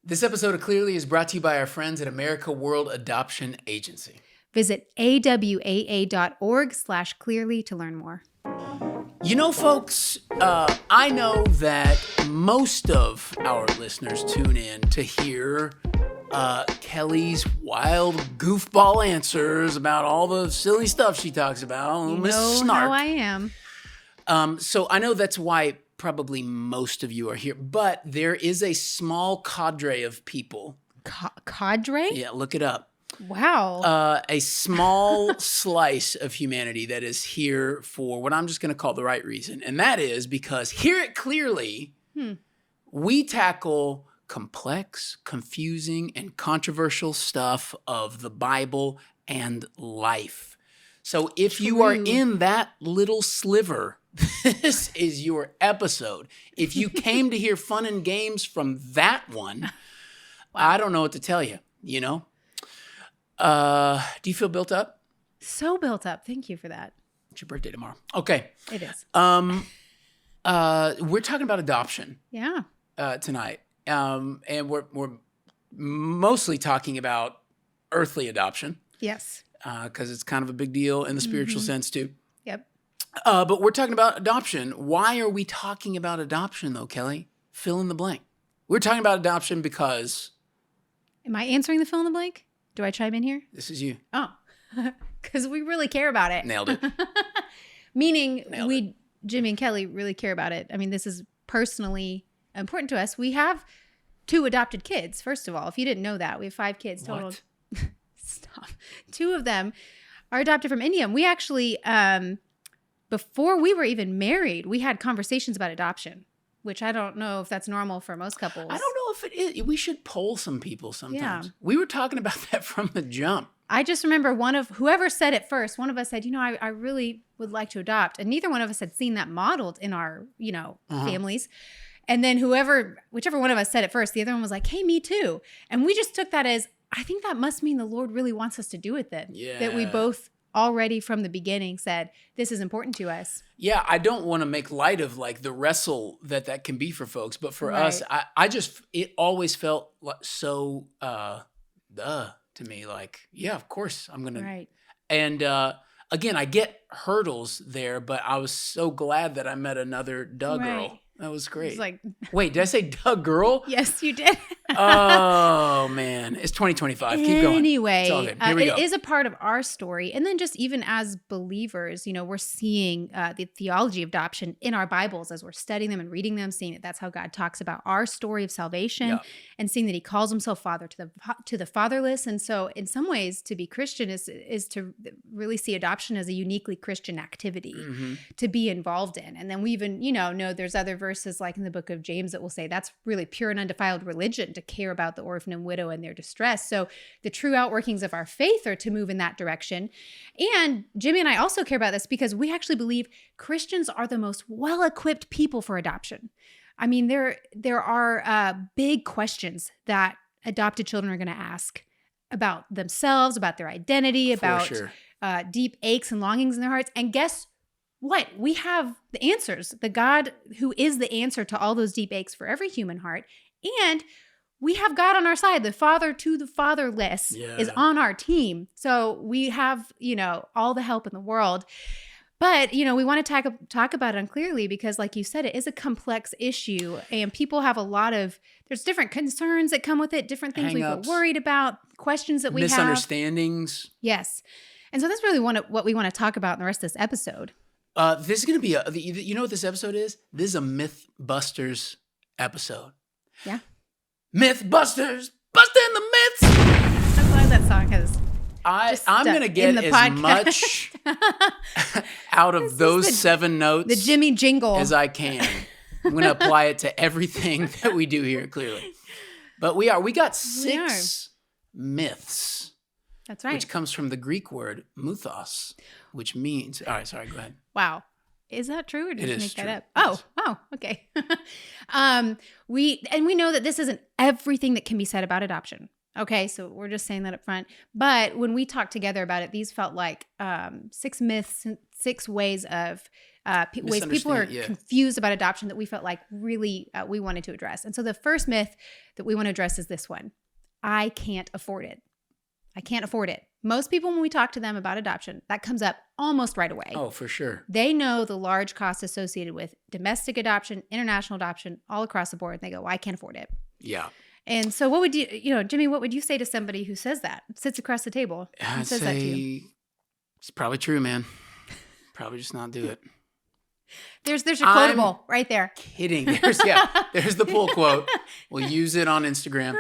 This episode of Clearly is brought to you by our friends at America World Adoption Agency. Visit awaa.org/clearly to learn more. You know, folks, I know that most of our listeners tune in to hear Kelly's wild goofball answers about all the silly stuff she talks about. You Miss know Snark. how I am. So I know that's why probably most of you are here, but there is a small cadre of people. Cadre? Yeah, look it up. Wow. A small slice of humanity that is here for what I'm just going to call the right reason. And that is because here at Clearly, we tackle complex, confusing, and controversial stuff of the Bible and life. So if you are in that little sliver, this is your episode. If you came to hear fun and games from that one, I don't know what to tell you, you know? Do you feel built up? So built up. Thank you for that. It's your birthday tomorrow. Okay. It is. We're talking about adoption. Yeah. Tonight. And we're mostly talking about earthly adoption. Yes. Because it's kind of a big deal in the spiritual sense too. Yep. But we're talking about adoption. Why are we talking about adoption though, Kelly? Fill in the blank. We're talking about adoption because... Am I answering the fill in the blank? Do I chime in here? This is you. Oh, because we really care about it. Nailed it. Meaning Jimmy and Kelly really care about it. I mean, this is personally important to us. We have 2 adopted kids, first of all. If you didn't know that, we have 5 kids total. What? Stop. 2 of them are adopted from India. We actually, before we were even married, we had conversations about adoption, which I don't know if that's normal for most couples. I don't know if it is. We should poll some people sometimes. Yeah. We were talking about that from the jump. I just remember whoever said it first, one of us said, I really would like to adopt. And neither one of us had seen that modeled in our, families. And then whichever one of us said it first, the other one was like, hey, me too. And we just took that as, I think that must mean the Lord really wants us to do it then. Yeah. That we both already from the beginning said, this is important to us. Yeah, I don't want to make light of like the wrestle that can be for folks. But for us, it always felt so, to me, like, yeah, of course I'm going to. Right. And again, I get hurdles there, but I was so glad that I met another Doug girl. That was great. It's like, wait, did I say Doug girl? yes, you did. Oh, man. It's 2025. Keep going. Anyway, it's all good. Here we go. It is a part of our story. And then just even as believers, we're seeing the theology of adoption in our Bibles as we're studying them and reading them, seeing that that's how God talks about our story of salvation and seeing that he calls himself father to the fatherless. And so in some ways to be Christian is to really see adoption as a uniquely Christian activity to be involved in. And then we even, know there's other verses like in the book of James that will say that's really pure and undefiled religion to care about the orphan and widow and their distress. So the true outworkings of our faith are to move in that direction. And Jimmy and I also care about this because we actually believe Christians are the most well-equipped people for adoption. I mean, there are big questions that adopted children are going to ask about themselves, about their identity, about deep aches and longings in their hearts. And guess what? We have the answers. The God who is the answer to all those deep aches for every human heart. And we have God on our side. The father to the fatherless is on our team. So we have, all the help in the world. But, we want to talk about it unclearly because, like you said, it is a complex issue. And people have there's different concerns that come with it, different things we feel worried about, questions that we have. Misunderstandings. Yes. And so that's really what we want to talk about in the rest of this episode. This is going to be you know what this episode is? This is a Mythbusters episode. Yeah. Mythbusters, busting the myths. I'm glad that song has. I'm going to get as much out of those 7 notes, the Jimmy jingle, as I can. I'm going to apply it to everything that we do here, clearly. But we got 6 myths. That's right. Which comes from the Greek word muthos, which means. All right, sorry, go ahead. Wow. Is that true or did you make true. that up? Oh, okay. We know that this isn't everything that can be said about adoption. Okay, so we're just saying that up front. But when we talked together about it, these felt like 6 myths, 6 ways of ways people are confused about adoption that we felt like really we wanted to address. And so the first myth that we want to address is this one: I can't afford it. I can't afford it. Most people, when we talk to them about adoption, that comes up almost right away. Oh, for sure. They know the large costs associated with domestic adoption, international adoption, all across the board. And they go, well, I can't afford it. Yeah. And so what would Jimmy, what would you say to somebody who says that, sits across the table and says that to you? It's probably true, man. Probably just not do it. There's your quotable right there. Kidding. There's the pull quote. We'll use it on Instagram.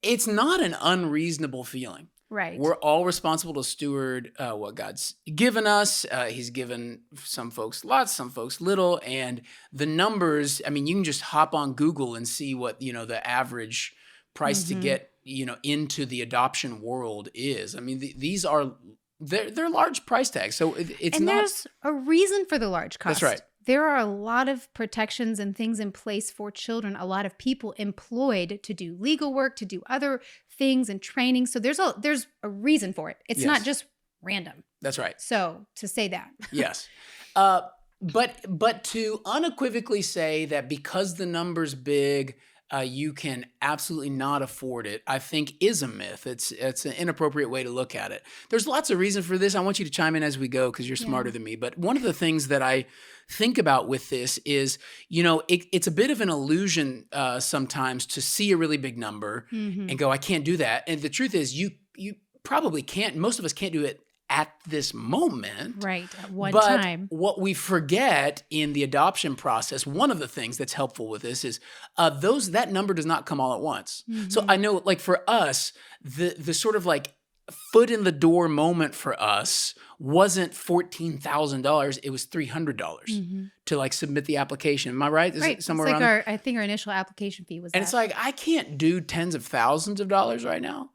It's not an unreasonable feeling. Right. We're all responsible to steward what God's given us. He's given some folks lots, some folks little. And the numbers, I mean, you can just hop on Google and see what, the average price to get, into the adoption world is. I mean, these are, they're large price tags. So it's not. And there's a reason for the large cost. That's right. There are a lot of protections and things in place for children, a lot of people employed to do legal work, to do other things and training. So there's a reason for it. It's not just random. That's right. So to say that. Yes. But to unequivocally say that because the number's big, you can absolutely not afford it, I think is a myth. It's an inappropriate way to look at it. There's lots of reasons for this. I want you to chime in as we go because you're smarter than me. But one of the things that I think about with this is, it's a bit of an illusion sometimes to see a really big number and go, I can't do that. And the truth is you probably can't. Most of us can't do it at this moment. Right, at one time. What we forget in the adoption process, one of the things that's helpful with this is that number does not come all at once. So I know, like for us, the sort of like foot in the door moment for us wasn't $14,000, it was $300 to like submit the application. Am I right? Is it somewhere it's like around? I think our initial application fee was and it's like, I can't do tens of thousands of dollars right now,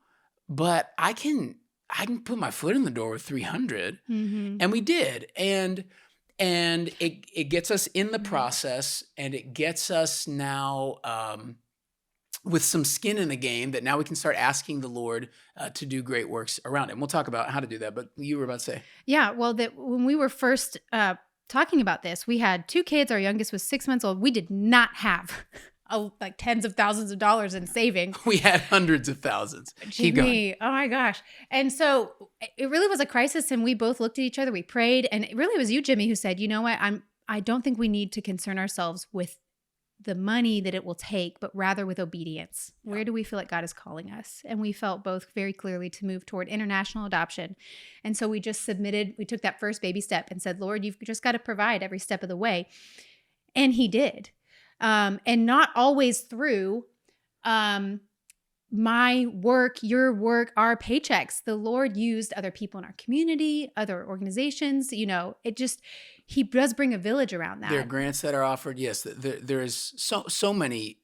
but I can put my foot in the door with 300. And we did. And it gets us in the process, and it gets us now with some skin in the game that now we can start asking the Lord to do great works around it. And we'll talk about how to do that, but you were about to say. Yeah, well, when we were first talking about this, we had 2 kids. Our youngest was 6 months old. We did not have like tens of thousands of dollars in savings. We had hundreds of thousands. Keep Jimmy, going. oh my gosh. And so it really was a crisis, and we both looked at each other, we prayed, and it really was you, Jimmy, who said, you know what, I don't think we need to concern ourselves with the money that it will take, but rather with obedience. Where do we feel like God is calling us? And we felt both very clearly to move toward international adoption. And so we just we took that first baby step and said, Lord, you've just got to provide every step of the way. And he did. And not always through my work, your work, our paychecks. The Lord used other people in our community, other organizations. He does bring a village around that. There are grants that are offered. Yes, there is so many.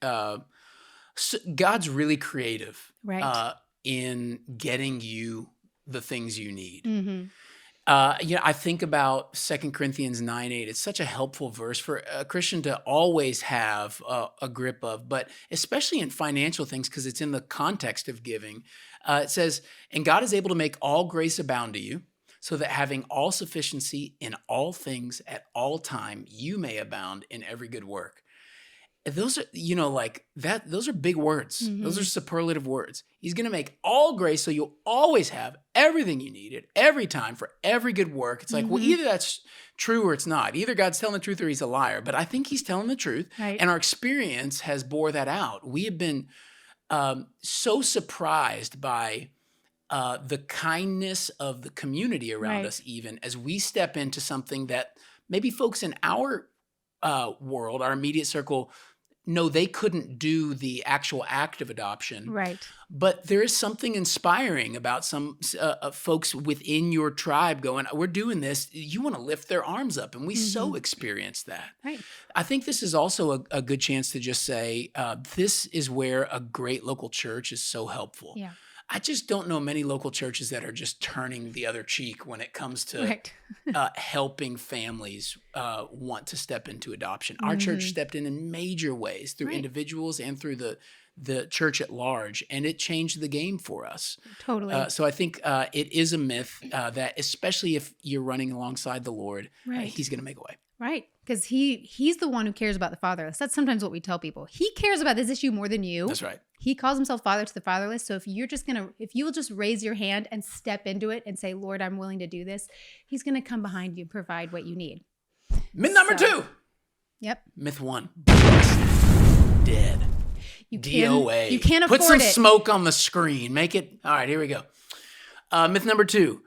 God's really creative, right, in getting you the things you need. I think about 2 Corinthians 9:8. It's such a helpful verse for a Christian to always have a grip of, but especially in financial things because it's in the context of giving. It says, and God is able to make all grace abound to you, so that having all sufficiency in all things at all time, you may abound in every good work. Those are, those are big words. Those are superlative words. He's going to make all grace so you'll always have everything you need at every time for every good work. It's like, well, either that's true or it's not. Either God's telling the truth or he's a liar. But I think he's telling the truth. Right. And our experience has bore that out. We have been so surprised by the kindness of the community around us, even as we step into something that maybe folks in our world, our immediate circle, no, they couldn't do the actual act of adoption. Right. But there is something inspiring about some folks within your tribe going, we're doing this. You want to lift their arms up. And we so experience that. Right. I think this is also a good chance to just say, this is where a great local church is so helpful. Yeah. I just don't know many local churches that are just turning the other cheek when it comes to helping families want to step into adoption. Our church stepped in major ways through individuals and through the the church at large, and it changed the game for us. Totally. So I think it is a myth that, especially if you're running alongside the Lord, he's going to make a way. Right. Because he's the one who cares about the fatherless. That's sometimes what we tell people. He cares about this issue more than you. That's right. He calls himself father to the fatherless. So if you will just raise your hand and step into it and say, Lord, I'm willing to do this, he's going to come behind you and provide what you need. Myth number 2. Yep. Myth 1. Dead. DOA. You can't afford it. Put some smoke on the screen. Make it. All right, here we go. Myth number 2.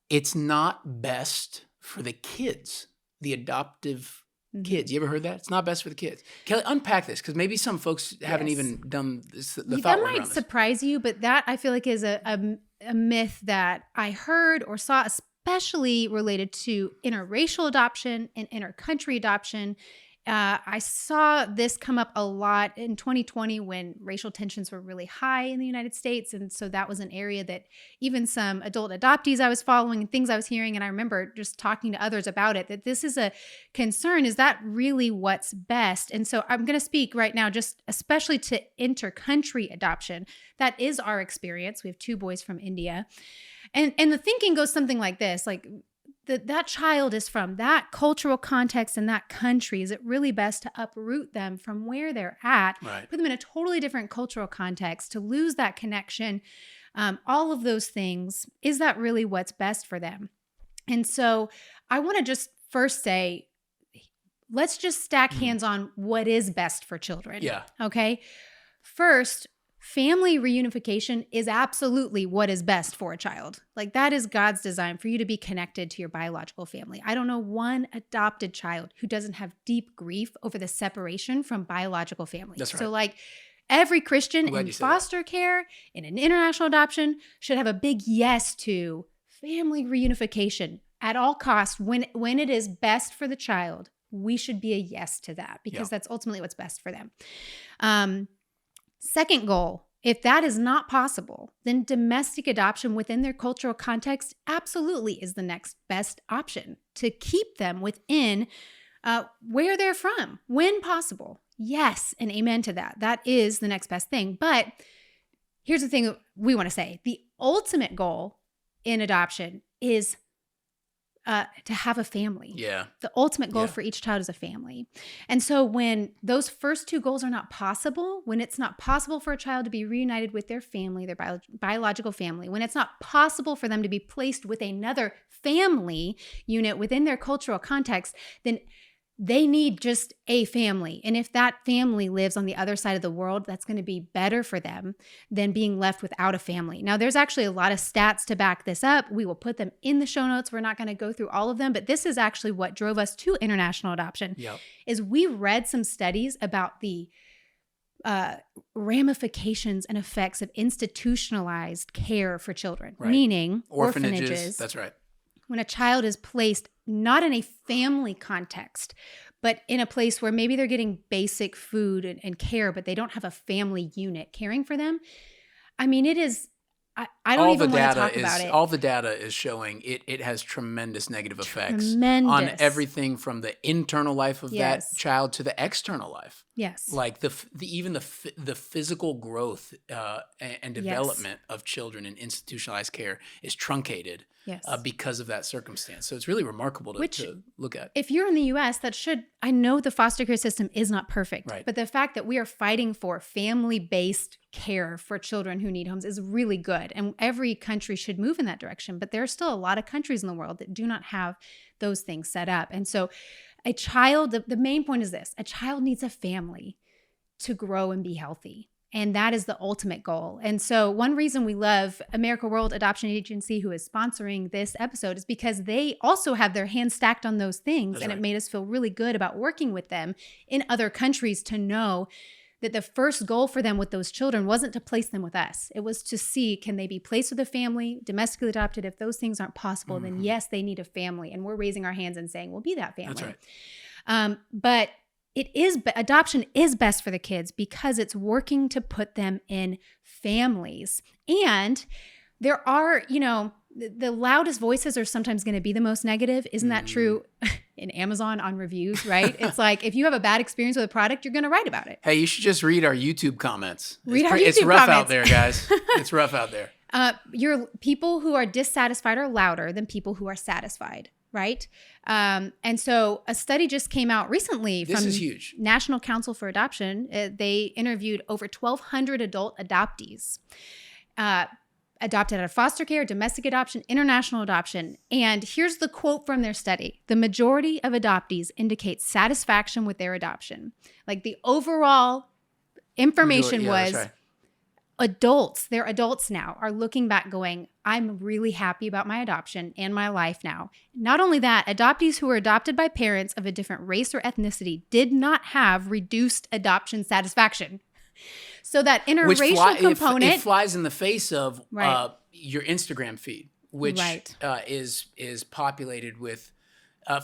It's not best for the kids, the adoptive kids. You ever heard that? It's not best for the kids. Kelly, unpack this, because maybe some folks haven't even done this, the thought work that around might this. surprise you, but that I feel like is a myth that I heard or saw, especially related to interracial adoption and intercountry adoption. I saw this come up a lot in 2020 when racial tensions were really high in the United States. And so that was an area that even some adult adoptees I was following and things I was hearing, and I remember just talking to others about it, that this is a concern. Is that really what's best? And so I'm going to speak right now just especially to intercountry adoption. That is our experience. We have 2 boys from India. And the thinking goes something like this, like, that child is from that cultural context in that country. Is it really best to uproot them from where they're at, put them in a totally different cultural context, to lose that connection? All of those things, is that really what's best for them? And so I want to just first say, let's just stack hands on what is best for children. Yeah. Okay. First, family reunification is absolutely what is best for a child. Like, that is God's design for you to be connected to your biological family. I don't know one adopted child who doesn't have deep grief over the separation from biological family. That's right. So like every Christian in foster care, in an international adoption, should have a big yes to family reunification at all costs. When it is best for the child, we should be a yes to that, because that's ultimately what's best for them. Second goal, if that is not possible, then domestic adoption within their cultural context absolutely is the next best option to keep them within where they're from when possible. Yes, and amen to that. That is the next best thing. But here's the thing we want to say. The ultimate goal in adoption is to have a family. Yeah. The ultimate goal for each child is a family. And so when those first 2 goals are not possible, when it's not possible for a child to be reunited with their family, their biological family, when it's not possible for them to be placed with another family unit within their cultural context, then they need just a family. And if that family lives on the other side of the world, that's going to be better for them than being left without a family. Now, there's actually a lot of stats to back this up. We will put them in the show notes. We're not going to go through all of them, but this is actually what drove us to international adoption. Is we read some studies about the ramifications and effects of institutionalized care for children, meaning orphanages. That's right. When a child is placed not in a family context, but in a place where maybe they're getting basic food and care, but they don't have a family unit caring for them. I mean, it is, I don't even want to talk about it. All the data is showing it has tremendous negative effects on everything from the internal life of that child to the external life. Yes. Like even the physical growth and development of children in institutionalized care is truncated because of that circumstance. So it's really remarkable to look at. If you're in the U.S., I know the foster care system is not perfect, but the fact that we are fighting for family-based care for children who need homes is really good. And every country should move in that direction. But there are still a lot of countries in the world that do not have those things set up. And so a child, the main point is this: a child needs a family to grow and be healthy. And that is the ultimate goal. And so one reason we love America World Adoption Agency, who is sponsoring this episode, is because they also have their hands stacked on those things. It made us feel really good about working with them in other countries to know that the first goal for them with those children wasn't to place them with us. It was to see, can they be placed with a family, domestically adopted? If those things aren't possible, then yes, they need a family. And we're raising our hands and saying, we'll be that family. That's right. But adoption is best for the kids because it's working to put them in families. And there are, the loudest voices are sometimes going to be the most negative. Isn't that true in Amazon on reviews, right? It's like, if you have a bad experience with a product, you're going to write about it. Hey, you should just read our YouTube comments. It's rough out there, guys. It's rough out there. Your people who are dissatisfied are louder than people who are satisfied, right? And so a study just came out recently This from is huge. National Council for Adoption. They interviewed over 1,200 adult adoptees. Adopted out of foster care, domestic adoption, international adoption. And here's the quote from their study. The majority of adoptees indicate satisfaction with their adoption. Like the overall information was that's right. Adults, they're adults now, are looking back going, I'm really happy about my adoption and my life now. Not only that, adoptees who were adopted by parents of a different race or ethnicity did not have reduced adoption satisfaction. So that interracial component, it flies in the face of your Instagram feed, which is populated with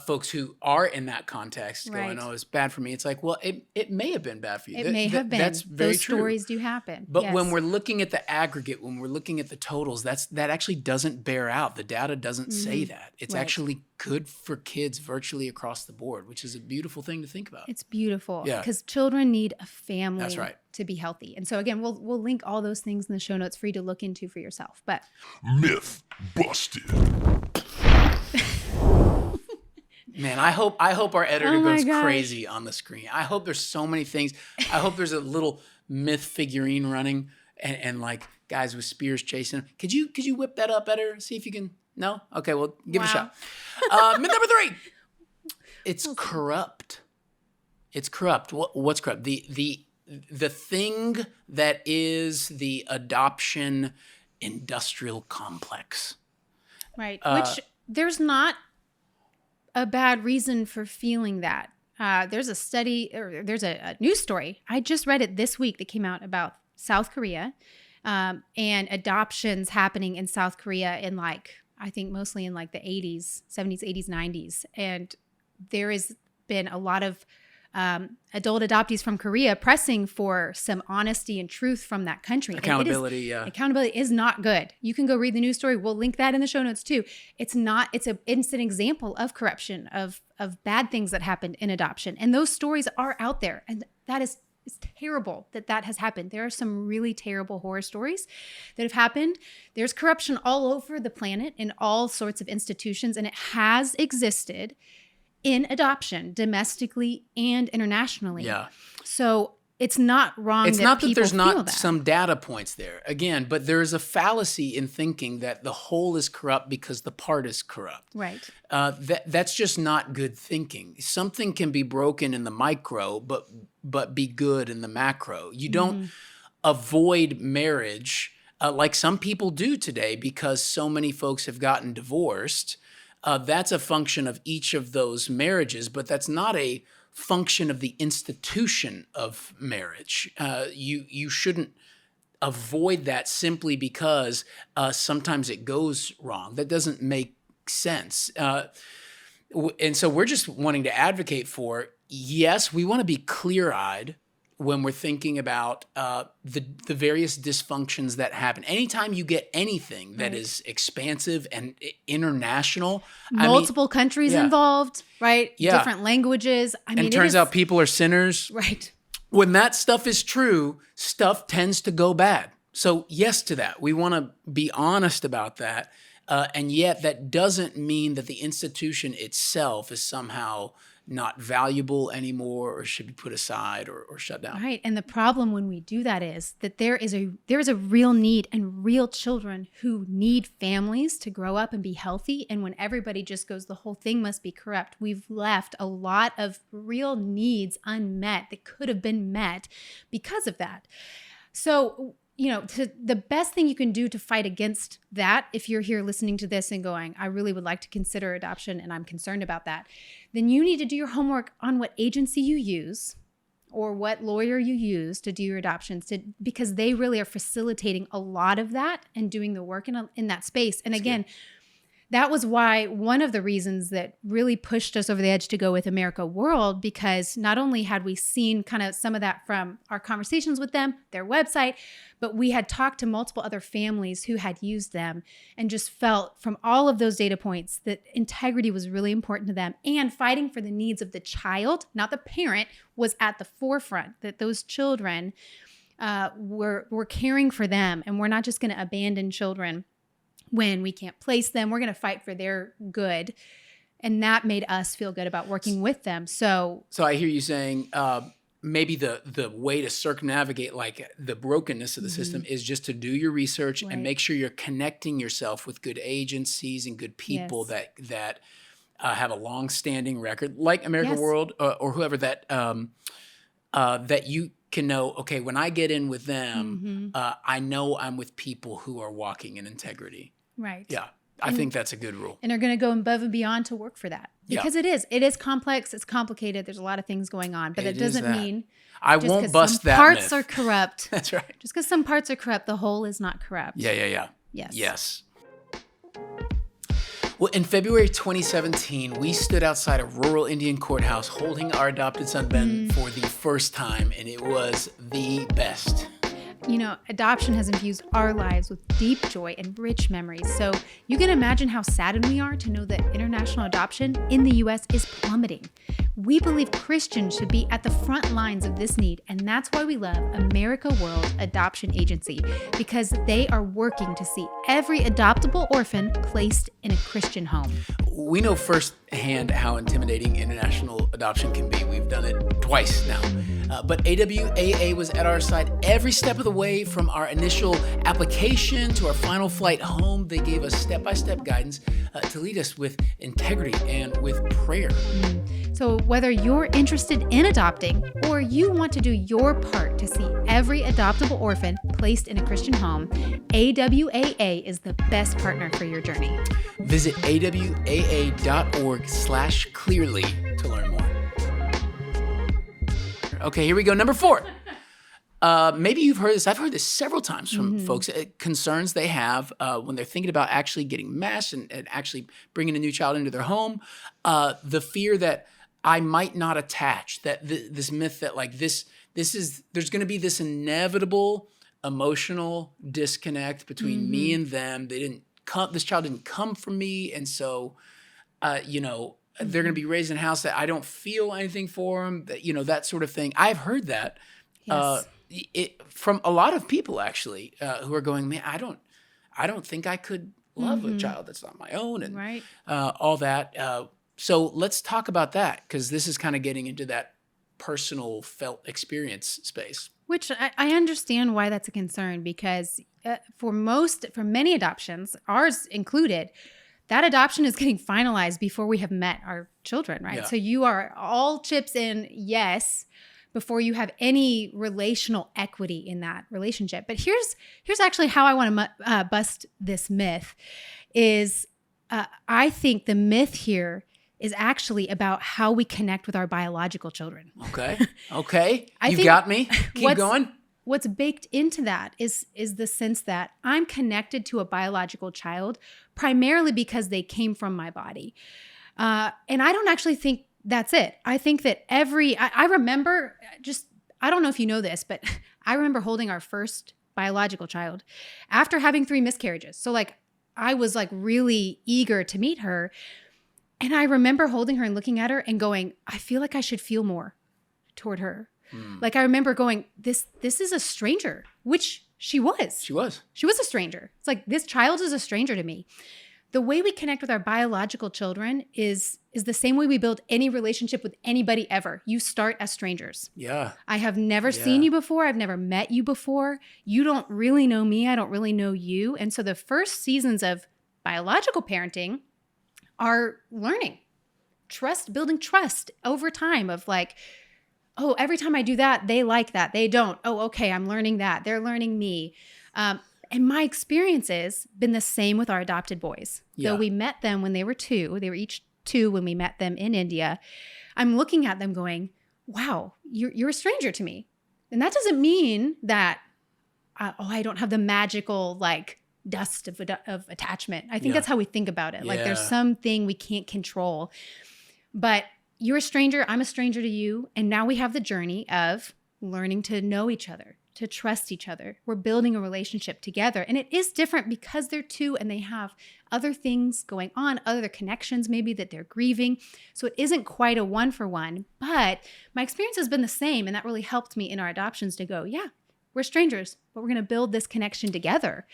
folks who are in that context going, oh, it's bad for me. It's like, well, it may have been bad for you. It may have been. That's very Those true. stories do happen. But when we're looking at the aggregate, when we're looking at the totals, that actually doesn't bear out. The data doesn't say that. It's actually good for kids virtually across the board, which is a beautiful thing to think about. It's beautiful because children need a family to be healthy. And so again, we'll link all those things in the show notes for you to look into for yourself. But Myth busted. Man, I hope our editor goes crazy on the screen. I hope there's so many things. I hope there's a little myth figurine running and like guys with spears chasing him. Could you whip that up better? See if you can. No? Okay, well, give it a shot. Myth number 3. It's corrupt. It's corrupt. What's corrupt? The thing that is the adoption industrial complex. Right. Which there's not a bad reason for feeling that. There's a study, or there's a news story. I just read it this week that came out about South Korea and adoptions happening in South Korea in I think mostly in the 80s, 70s, 80s, 90s. And there has been a lot of adult adoptees from Korea pressing for some honesty and truth from that country. Accountability, Accountability is not good. You can go read the news story. We'll link that in the show notes too. It's an example of corruption, of bad things that happened in adoption. And those stories are out there. And that is it's terrible that has happened. There are some really terrible horror stories that have happened. There's corruption all over the planet in all sorts of institutions, and it has existed in adoption, domestically and internationally. Yeah. So it's not wrong. It's not that there's not that. some data points there. Again, but there is a fallacy in thinking that the whole is corrupt because the part is corrupt. Right. That's just not good thinking. Something can be broken in the micro, but be good in the macro. You don't avoid marriage like some people do today because so many folks have gotten divorced. That's a function of each of those marriages, but that's not a function of the institution of marriage. You shouldn't avoid that simply because sometimes it goes wrong. That doesn't make sense. And so we're just wanting to advocate for, yes, we want to be clear-eyed when we're thinking about the various dysfunctions that happen. Anytime you get anything that is expansive and international. Multiple countries involved, right? Yeah. Different languages. And it turns out people are sinners. Right. When that stuff is true, stuff tends to go bad. So yes to that. We want to be honest about that. And yet that doesn't mean that the institution itself is somehow not valuable anymore or should be put aside or shut down. Right. And the problem when we do that is that there is a real need and real children who need families to grow up and be healthy. And when everybody just goes, the whole thing must be corrupt, we've left a lot of real needs unmet that could have been met because of that. So, the best thing you can do to fight against that, if you're here listening to this and going, I really would like to consider adoption and I'm concerned about that, then you need to do your homework on what agency you use or what lawyer you use to do your adoptions, because they really are facilitating a lot of that and doing the work in that space. And again, that was why one of the reasons that really pushed us over the edge to go with America World, because not only had we seen kind of some of that from our conversations with them, their website, but we had talked to multiple other families who had used them and just felt from all of those data points that integrity was really important to them, and fighting for the needs of the child, not the parent, was at the forefront, that those children we're caring for them, and we're not just going to abandon children when we can't place them. We're going to fight for their good. And that made us feel good about working with them. So I hear you saying maybe the way to circumnavigate like the brokenness of the system is just to do your research and make sure you're connecting yourself with good agencies and good people that have a long-standing record, like America World or whoever that you can know, okay, when I get in with them, I know I'm with people who are walking in integrity. Right. Yeah. I think that's a good rule. And are going to go above and beyond to work for that. Because it is complex, it's complicated, there's a lot of things going on, but it doesn't mean I won't bust that parts myth. are corrupt. That's right. Just because some parts are corrupt, the whole is not corrupt. Yeah. Yes. Well, in February 2017, we stood outside a rural Indian courthouse holding our adopted son Ben for the first time, and it was the best. You know, adoption has infused our lives with deep joy and rich memories. So you can imagine how saddened we are to know that international adoption in the U.S. is plummeting. We believe Christians should be at the front lines of this need, and that's why we love America World Adoption Agency, because they are working to see every adoptable orphan placed in a Christian home. We know firsthand how intimidating international adoption can be. We've done it twice now. But AWAA was at our side every step of the way, from our initial application to our final flight home. They gave us step-by-step guidance to lead us with integrity and with prayer. So whether you're interested in adopting or you want to do your part to see every adoptable orphan placed in a Christian home, AWAA is the best partner for your journey. Visit awaa.org/clearly to learn more. Okay, here we go. Number 4. Maybe you've heard this. I've heard this several times from folks. Concerns they have when they're thinking about actually getting meshed and actually bringing a new child into their home. The fear that I might not attach. That this myth that like this is there's going to be this inevitable emotional disconnect between me and them. They didn't come. This child didn't come from me, and so they're going to be raised in a house that I don't feel anything for them. That that sort of thing. I've heard that. Yes. From a lot of people actually who are going, man, I don't think I could love a child that's not my own, and all that. So let's talk about that, because this is kind of getting into that personal felt experience space. Which I understand why that's a concern, because for many adoptions, ours included, that adoption is getting finalized before we have met our children, right? Yeah. So you are all chips in, yes, before you have any relational equity in that relationship. But here's actually how I want to bust this myth is I think the myth here is actually about how we connect with our biological children. Okay. You think got me. Keep going. What's baked into that is the sense that I'm connected to a biological child primarily because they came from my body. And I don't actually think that's it. I think that I remember I don't know if you know this, but I remember holding our first biological child after having 3 miscarriages. So like I was like really eager to meet her. And I remember holding her and looking at her and going, I feel like I should feel more toward her. Like I remember going, this is a stranger, which she was. She was a stranger. It's like, this child is a stranger to me. The way we connect with our biological children is the same way we build any relationship with anybody ever. You start as strangers. Yeah. I have never seen you before. I've never met you before. You don't really know me. I don't really know you. And so the first seasons of biological parenting are learning, building trust over time of like, oh, every time I do that, they like that. They don't. Oh, okay, I'm learning that. They're learning me. And my experience has been the same with our adopted boys. Yeah. Though we met them when they were 2. They were each 2 when we met them in India. I'm looking at them going, wow, you're a stranger to me. And that doesn't mean that, I don't have the magical like dust of attachment. I think Yeah. that's how we think about it. Like there's Yeah. something we can't control. But you're a stranger, I'm a stranger to you. And now we have the journey of learning to know each other, to trust each other. We're building a relationship together. And it is different because they're two and they have other things going on, other connections maybe that they're grieving. So it isn't quite a 1-for-1. But my experience has been the same. And that really helped me in our adoptions to go, yeah, we're strangers, but we're going to build this connection together.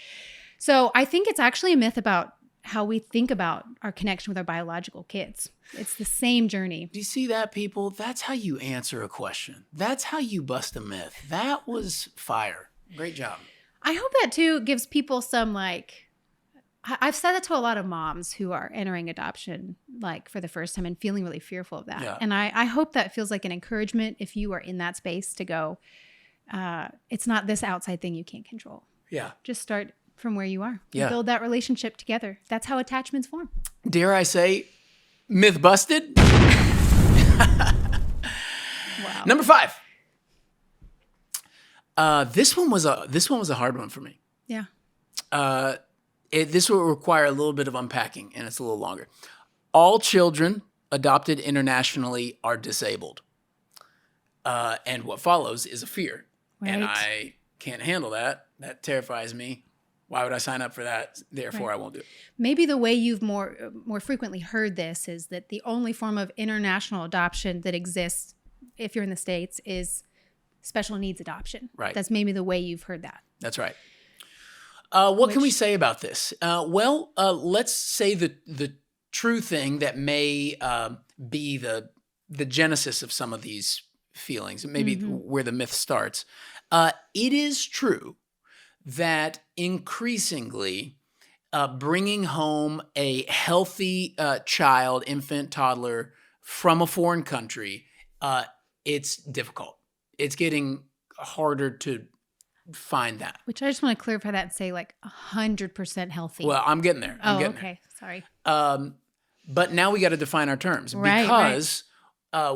So I think it's actually a myth about how we think about our connection with our biological kids. It's the same journey. Do you see that, people? That's how you answer a question. That's how you bust a myth. That was fire. Great job. I hope that too gives people some I've said that to a lot of moms who are entering adoption for the first time and feeling really fearful of that. Yeah. And I hope that feels like an encouragement if you are in that space to go, it's not this outside thing you can't control. Yeah. Just start from where you are. Yeah. Build that relationship together. That's how attachments form. Dare I say, myth busted? Wow. Number 5. This one was a hard one for me. Yeah. This will require a little bit of unpacking, and it's a little longer. All children adopted internationally are disabled. And what follows is a fear. Right. And I can't handle that. That terrifies me. Why would I sign up for that? Therefore, Right. I won't do it. Maybe the way you've more frequently heard this is that the only form of international adoption that exists, if you're in the States, is special needs adoption. Right. That's maybe the way you've heard that. That's right. What can we say about this? Let's say the true thing that may be the genesis of some of these feelings, maybe where the myth starts. It is true that increasingly bringing home a healthy child, infant, toddler from a foreign country, it's difficult. It's getting harder to find that. Which I just want to clarify that and say 100% healthy. Well, I'm getting there. I'm getting okay. Sorry. there. But now we got to define our terms because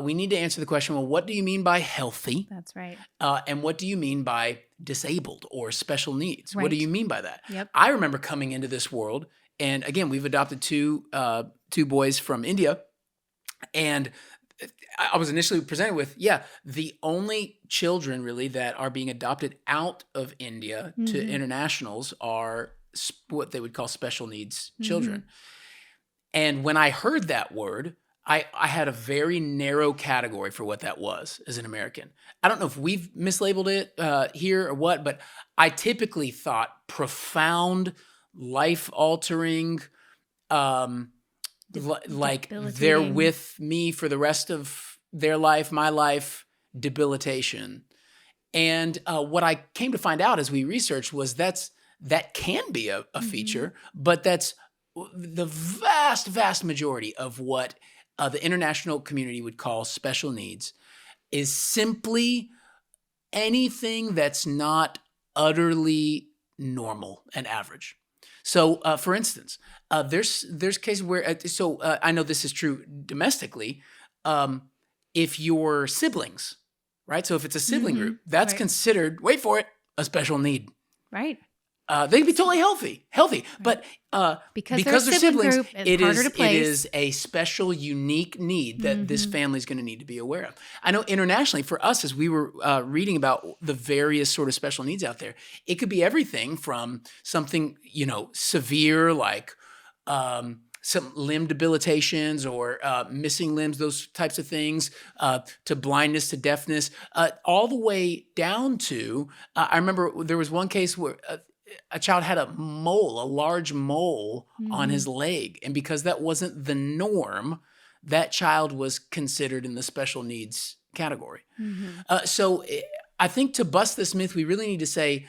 we need to answer the question, well, what do you mean by healthy? That's right. And what do you mean by disabled or special needs? What do Right. you mean by that? Yep. I remember coming into this world, and again, we've adopted two boys from India, and I was initially presented with, the only children really that are being adopted out of India to internationals are what they would call special needs children. And when I heard that word, I had a very narrow category for what that was as an American. I don't know if we've mislabeled it here or what, but I typically thought profound, life-altering, like they're with me for the rest of their life, my life, debilitation. And what I came to find out as we researched was that can be a feature, but that's the vast, vast majority of what the international community would call special needs is simply anything that's not utterly normal and average. So, for instance, there's cases where I know this is true domestically. If your siblings, right? So if it's a sibling group, that's considered, wait for it, a special need. Right. They can be totally healthy, but because they're siblings, group, it's harder to place. It is a special, unique need that this family is going to need to be aware of. I know internationally, for us, as we were reading about the various sort of special needs out there, it could be everything from something severe like some limb debilitations or missing limbs, those types of things, to blindness, to deafness, all the way down to, I remember there was one case where a child had a large mole on his leg. And because that wasn't the norm, that child was considered in the special needs category. So I think to bust this myth, we really need to say,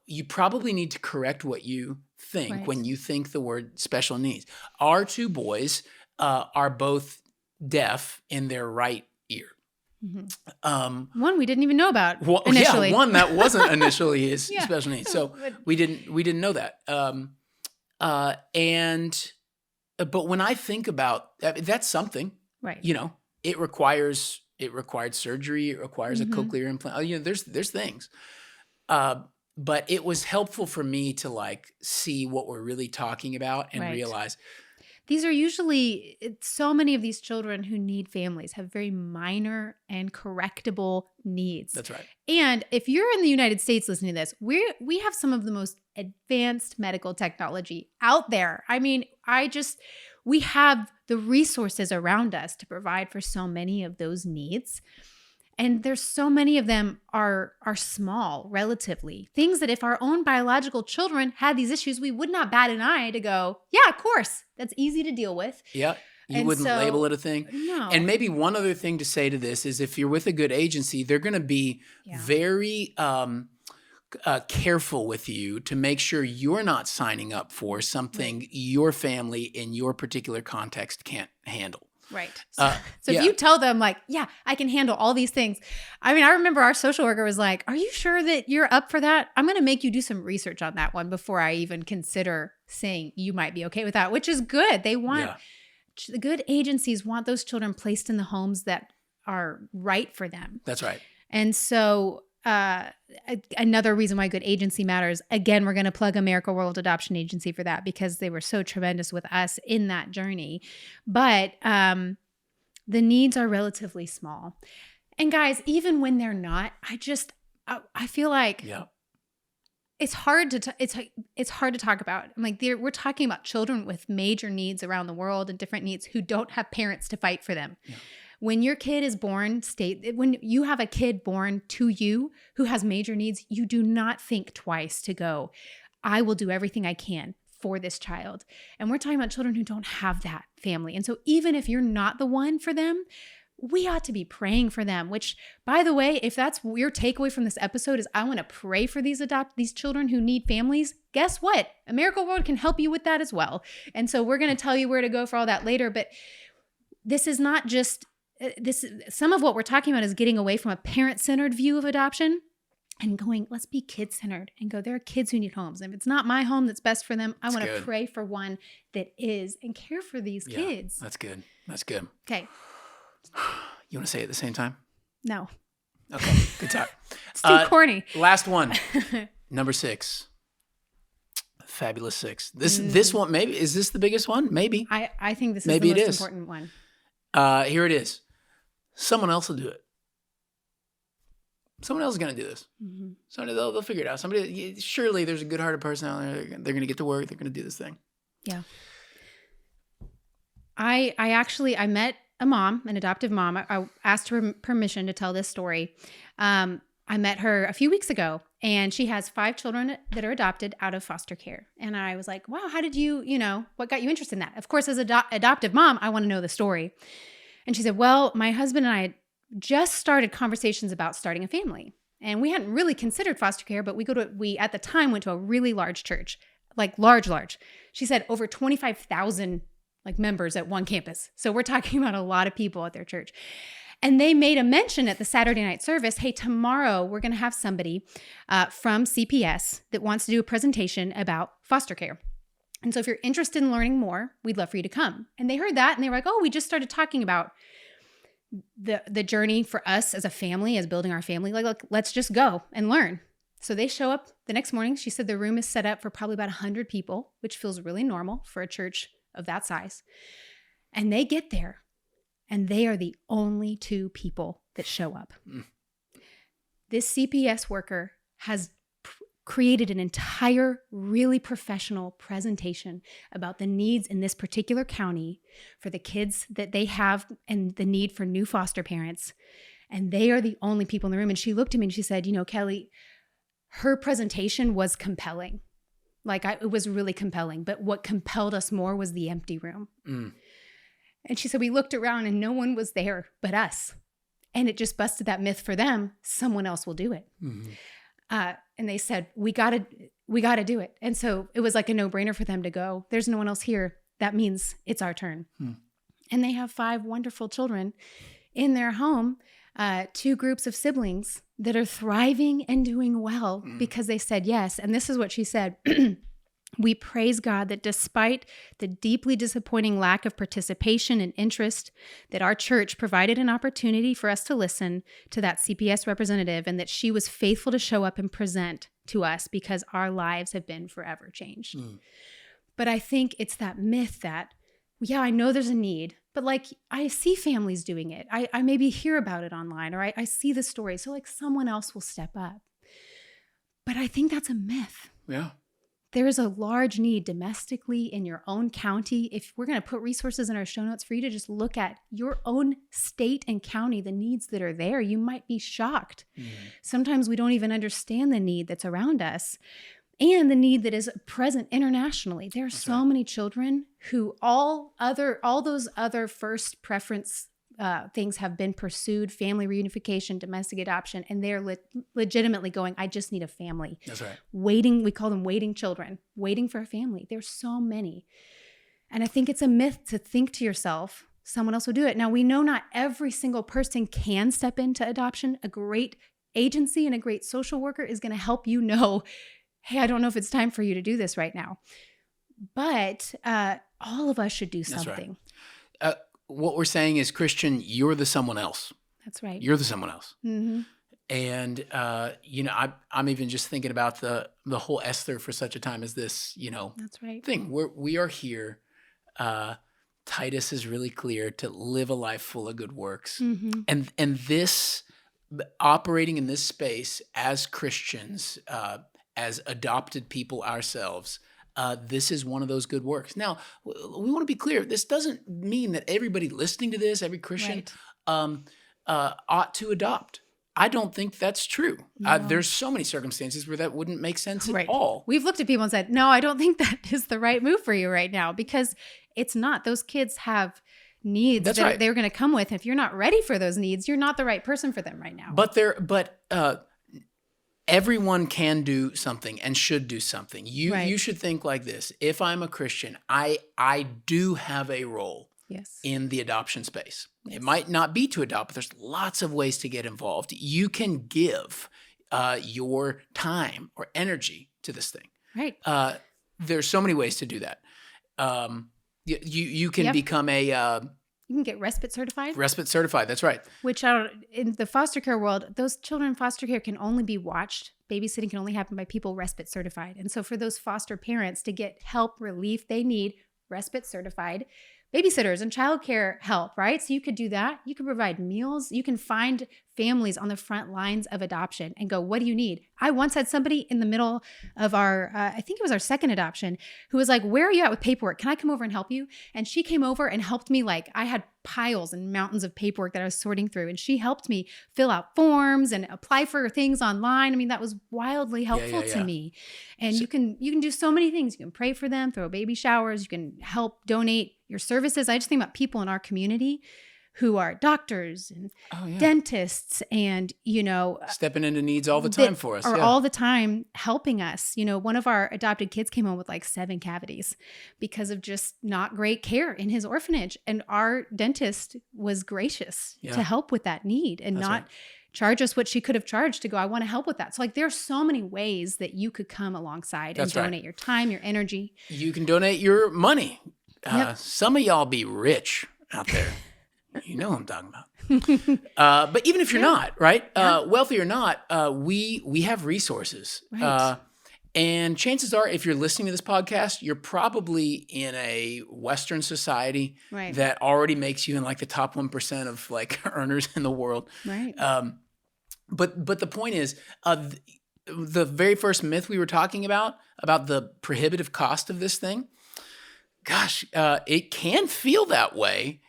you probably need to correct what you think when you think the word special needs. Our two boys are both deaf in their right ear. One we didn't even know about initially. Yeah, one that wasn't initially his special needs. So we didn't know that. But when I think about that's something, right? It required surgery. It requires a cochlear implant. There's things. but it was helpful for me to like see what we're really talking about and Right. realize These are usually, so many of these children who need families have very minor and correctable needs. that's right. And if you're in the United States listening to this, we have some of the most advanced medical technology out there. I mean, we have the resources around us to provide for so many of those needs. And there's so many of them are small, relatively. Things that if our own biological children had these issues, we would not bat an eye to go, yeah, of course, that's easy to deal with. Yeah. You And wouldn't so- label it a thing. No. And maybe one other thing to say to this is if you're with a good agency, they're going to be Yeah. very careful with you to make sure you're not signing up for something your family in your particular context can't handle. Right. So yeah. if you tell them like, yeah, I can handle all these things. I mean, I remember our social worker was like, are you sure that you're up for that? I'm going to make you do some research on that one before I even consider saying you might be okay with that, which is good. They want, the good agencies want those children placed in the homes that are right for them. That's right. And so another reason why good agency matters, again, we're going to plug America World Adoption Agency for that because they were so tremendous with us in that journey. But the needs are relatively small. And guys, even when they're not, I feel like it's hard to it's hard to talk about. I'm like, we're talking about children with major needs around the world and different needs who don't have parents to fight for them. Yeah. When your kid is born, when you have a kid born to you who has major needs, you do not think twice to go, I will do everything I can for this child. And we're talking about children who don't have that family. And so even if you're not the one for them, we ought to be praying for them, which, by the way, if that's your takeaway from this episode is I want to pray for these children who need families, guess what? America World can help you with that as well. And so we're going to tell you where to go for all that later. But this is not just some of what we're talking about is getting away from a parent-centered view of adoption and going, let's be kid-centered and go, there are kids who need homes. And if it's not my home that's best for them, I want to pray for one that is and care for these kids. That's good. That's good. Okay. You want to say it at the same time? No. Okay. Good talk. It's too corny. Last one. Number 6. Fabulous 6. This one, maybe, is this the biggest one? Maybe. I think this is maybe the most important one. Here it is. Someone else will do it. Someone else is going to do this. Mm-hmm. Somebody, they'll figure it out. Surely there's a good-hearted person out there. They're going to get to work. They're going to do this thing. Yeah. I met a mom, an adoptive mom. I asked her permission to tell this story. I met her a few weeks ago, and she has 5 children that are adopted out of foster care. And I was like, wow, how did what got you interested in that? Of course, as an adoptive mom, I want to know the story. And she said, well, my husband and I just started conversations about starting a family. And we hadn't really considered foster care, but we at the time went to a really large church, like large. She said over 25,000 members at one campus. So we're talking about a lot of people at their church. And they made a mention at the Saturday night service, hey, tomorrow we're going to have somebody from CPS that wants to do a presentation about foster care. And so if you're interested in learning more, we'd love for you to come. And they heard that and they were like, oh, we just started talking about the journey for us as a family, as building our family. Like, let's just go and learn. So they show up the next morning. She said the room is set up for probably about 100 people, which feels really normal for a church of that size. And they get there and they are the only 2 people that show up. Mm. This CPS worker has created an entire really professional presentation about the needs in this particular county for the kids that they have and the need for new foster parents. And they are the only people in the room. And she looked at me and she said, Kelly, her presentation was compelling. It was really compelling. But what compelled us more was the empty room. Mm. And she said, we looked around and no one was there but us. And it just busted that myth for them. Someone else will do it. Mm-hmm. And they said, we gotta do it. And so it was like a no-brainer for them to go. There's no one else here. That means it's our turn. Hmm. And they have 5 wonderful children in their home, 2 groups of siblings that are thriving and doing well because they said yes. And this is what she said. We praise God that despite the deeply disappointing lack of participation and interest, that our church provided an opportunity for us to listen to that CPS representative, and that she was faithful to show up and present to us because our lives have been forever changed. But I think it's that myth that, yeah, I know there's a need, but like I see families doing it. I maybe hear about it online, or I see the story. So like someone else will step up. But I think that's a myth. Yeah. There is a large need domestically in your own county. If we're going to put resources in our show notes for you to just look at your own state and county, the needs that are there, you might be shocked. Sometimes we don't even understand the need that's around us and the need that is present internationally. There are so many children who all those other first preference things have been pursued: family reunification, domestic adoption, and they're legitimately going, I just need a family. That's right. Waiting, we call them waiting children, waiting for a family. There's so many. And I think it's a myth to think to yourself, someone else will do it. Now, we know not every single person can step into adoption. A great agency and a great social worker is going to help you know, hey, I don't know if it's time for you to do this right now. But all of us should do something. That's right. What we're saying is, Christian, you're the someone else. That's right. You're the someone else. Mm-hmm. And, I'm even just thinking about the whole Esther for such a time as this, That's right. thing. We are here. Titus is really clear to live a life full of good works. Mm-hmm. And this, operating in this space as Christians, as adopted people ourselves, this is one of those good works. Now, we want to be clear. This doesn't mean that everybody listening to this, every Christian, ought to adopt. I don't think that's true. No. There's so many circumstances where that wouldn't make sense Right. at all. We've looked at people and said, no, I don't think that is the right move for you right now, because it's not. Those kids have needs That's that right. they're going to come with. If you're not ready for those needs, you're not the right person for them right now. But everyone can do something and should do something. You should think like this. If I'm a Christian, I do have a role in the adoption space. It might not be to adopt, but there's lots of ways to get involved. You can give your time or energy to this thing. Right. There's so many ways to do that. You can become you can get respite certified. Respite certified, that's right. Which in the foster care world, those children in foster care can only be watched. Babysitting can only happen by people respite certified. And so for those foster parents to get help, relief, they need respite certified babysitters and childcare help, right? So you could do that. You could provide meals. You can find families on the front lines of adoption and go, what do you need? I once had somebody in the middle of our, I think it was our second adoption, who was like, where are you at with paperwork? Can I come over and help you? And she came over and helped me. Like, I had piles and mountains of paperwork that I was sorting through, and she helped me fill out forms and apply for things online. I mean, that was wildly helpful to me. And you can do so many things. You can pray for them, throw baby showers. You can help donate your services. I just think about people in our community who are doctors and dentists and, stepping into needs all the time for us. Or all the time helping us. One of our adopted kids came home with like 7 cavities because of just not great care in his orphanage. And our dentist was gracious to help with that need and not charge us what she could have charged to go, I want to help with that. So like there's so many ways that you could come alongside and donate your time, your energy. You can donate your money. Some of y'all be rich out there. You know what I'm talking about. But even if you're not, right? Wealthy or not, we have resources. Right. And chances are, if you're listening to this podcast, you're probably in a Western society that already makes you in like the top 1% of like earners in the world. Right. But the point is, the very first myth we were talking about the prohibitive cost of this thing, gosh, it can feel that way.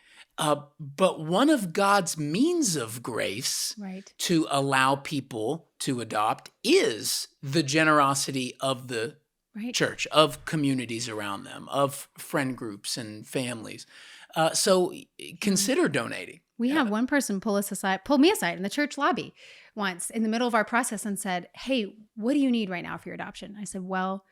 But one of God's means of grace to allow people to adopt is the generosity of the church, of communities around them, of friend groups and families. So consider donating. We had one person pull me aside in the church lobby once in the middle of our process and said, hey, what do you need right now for your adoption? I said, well,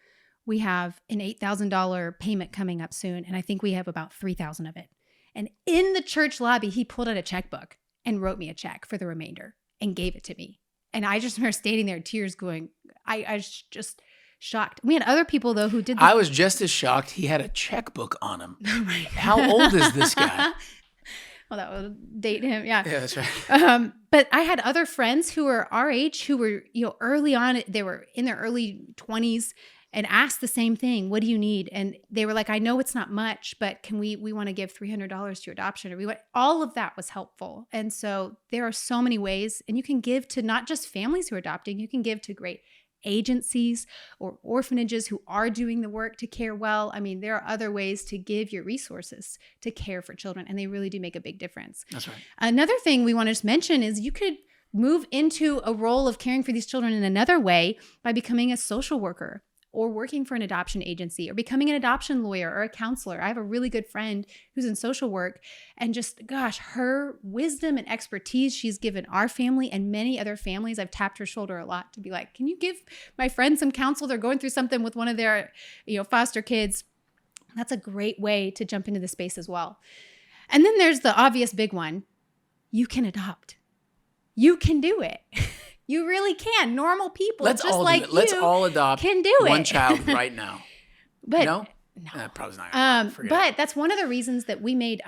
we have an $8,000 payment coming up soon, and I think we have about $3,000 of it. And in the church lobby, he pulled out a checkbook and wrote me a check for the remainder and gave it to me. And I just remember standing there, tears going, I was just shocked. We had other people, though, who did I was just as shocked he had a checkbook on him. How old is this guy? Well, that would date him. Yeah. Yeah, that's right. But I had other friends who were our age who were, early on, they were in their early 20s and asked the same thing. What do you need? And they were like, I know it's not much, but we want to give $300 to your adoption. Or all of that was helpful. And so there are so many ways, and you can give to not just families who are adopting, you can give to great agencies or orphanages who are doing the work to care well. I mean, there are other ways to give your resources to care for children, and they really do make a big difference. That's right. Another thing we want to mention is you could move into a role of caring for these children in another way by becoming a social worker or working for an adoption agency or becoming an adoption lawyer or a counselor. I have a really good friend who's in social work, and just, gosh, her wisdom and expertise she's given our family and many other families. I've tapped her shoulder a lot to be like, can you give my friend some counsel? They're going through something with one of their, foster kids. That's a great way to jump into the space as well. And then there's the obvious big one. You can adopt. You can do it. You really can. Normal people, Let's all adopt can do one it. child right now. But no? Probably not gonna forget but it. that's one of the reasons that we made,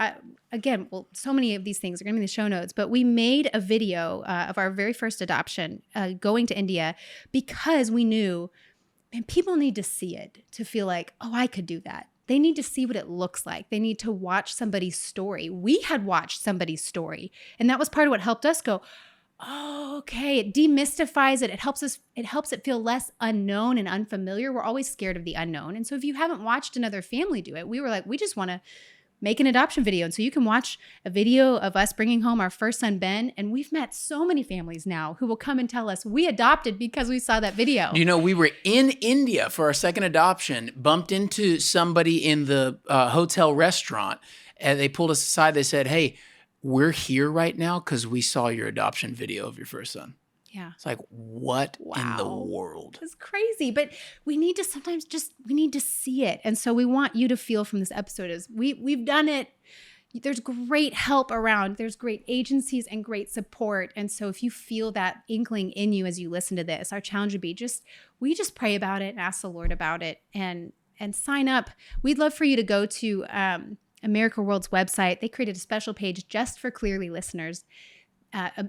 so many of these things are going to be in the show notes, but we made a video of our very first adoption going to India because we knew, man, people need to see it to feel like, oh, I could do that. They need to see what it looks like. They need to watch somebody's story. We had watched somebody's story, and that was part of what helped us go, oh, okay. It demystifies it. It helps it feel less unknown and unfamiliar. We're always scared of the unknown. And so if you haven't watched another family do it, we were like, we just want to make an adoption video. And so you can watch a video of us bringing home our first son, Ben. And we've met so many families now who will come and tell us we adopted because we saw that video. We were in India for our second adoption, bumped into somebody in the hotel restaurant, and they pulled us aside. They said, hey, we're here right now because we saw your adoption video of your first son. Yeah. It's like, what in the world? It's crazy. But we need to sometimes we need to see it. And so we want you to feel from this episode is we've done it. There's great help around. There's great agencies and great support. And so if you feel that inkling in you as you listen to this, our challenge would be we just pray about it and ask the Lord about it and sign up. We'd love for you to go to America World's website. They created a special page just for Clearly listeners.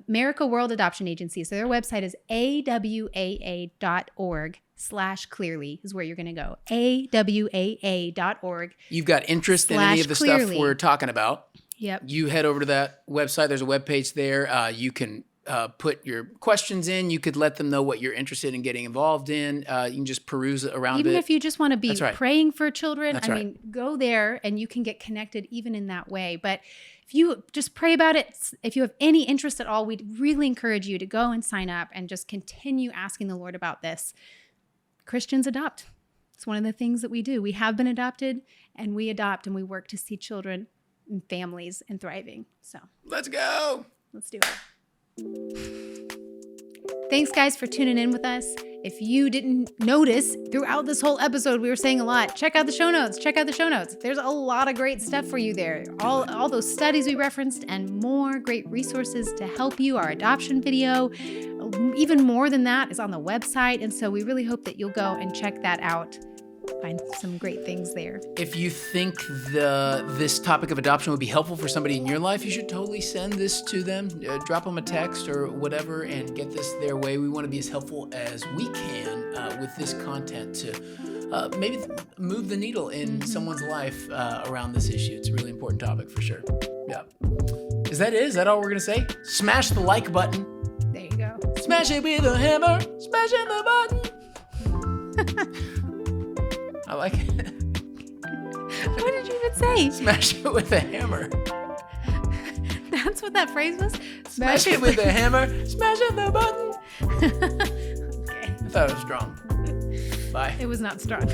America World Adoption Agency. So their website is awaa.org/clearly is where you're going to go. awaa.org. You've got interest in any of the stuff we're talking about. Yep. You head over to that website. There's a webpage there. You can put your questions in. You could let them know what you're interested in getting involved in. You can just peruse around even it. If you just want to be praying for children, I mean, go there and you can get connected even in that way. But if you just pray about it, if you have any interest at all, we'd really encourage you to go and sign up and just continue asking the Lord about this. Christians adopt. It's one of the things that we do. We have been adopted, and we adopt, and we work to see children and families and thriving. So let's go. Let's do it. Thanks, guys, for tuning in with us. If you didn't notice throughout this whole episode, we were saying a lot. Check out the show notes. There's a lot of great stuff for you there. All those studies we referenced and more great resources to help you. Our adoption video, even more than that, is on the website. And so we really hope that you'll go and check that out. Find some great things there. If you think this topic of adoption would be helpful for somebody in your life, you should totally send this to them. Drop them a text or whatever and get this their way. We want to be as helpful as we can with this content to maybe move the needle in someone's life around this issue. It's a really important topic for sure. Yeah. Is that it? Is that all we're going to say? Smash the like button. There you go. Smash it with a hammer. Smash the button. I like it. What did you even say? Smash it with a hammer. That's what that phrase was? Smash it with a hammer. Smash it the button. Okay. I thought it was strong. Bye. It was not strong.